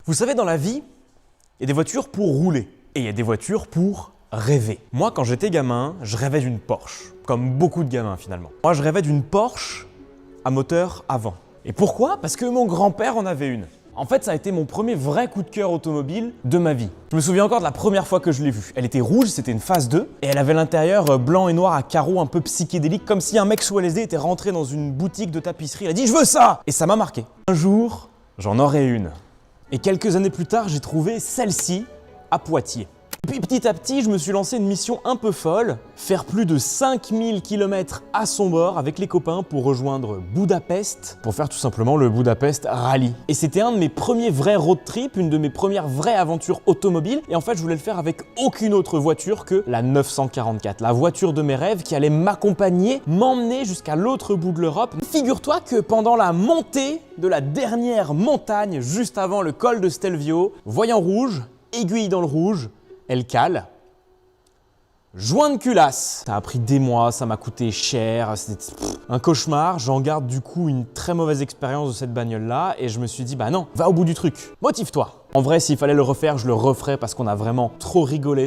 Vous savez, dans la vie, il y a des voitures pour rouler et il y a des voitures pour rêver. Moi, quand j'étais gamin, je rêvais d'une Porsche, comme beaucoup de gamins finalement. Moi, je rêvais d'une Porsche à moteur avant. Et pourquoi? Parce que mon grand-père en avait une. En fait, ça a été mon premier vrai coup de cœur automobile de ma vie. Je me souviens encore de la première fois que je l'ai vue. Elle était rouge, c'était une phase 2, et elle avait l'intérieur blanc et noir à carreaux un peu psychédélique, comme si un mec sous LSD était rentré dans une boutique de tapisserie. Il a dit « Je veux ça !» Et ça m'a marqué. Un jour, j'en aurai une. Et quelques années plus tard, j'ai trouvé celle-ci à Poitiers. Puis petit à petit, je me suis lancé une mission un peu folle, faire plus de 5000 km à son bord avec les copains pour rejoindre Budapest, pour faire tout simplement le Budapest Rally. Et c'était un de mes premiers vrais road trips, une de mes premières vraies aventures automobiles. Et en fait, je voulais le faire avec aucune autre voiture que la 944, la voiture de mes rêves qui allait m'accompagner, m'emmener jusqu'à l'autre bout de l'Europe. Figure-toi que pendant la montée de la dernière montagne, juste avant le col de Stelvio, voyant rouge, aiguille dans le rouge, elle cale. Joint de culasse. Ça a pris des mois, ça m'a coûté cher, c'était un cauchemar. J'en garde du coup une très mauvaise expérience de cette bagnole-là et je me suis dit, bah non, va au bout du truc, motive-toi. En vrai, s'il fallait le refaire, je le referais parce qu'on a vraiment trop rigolé.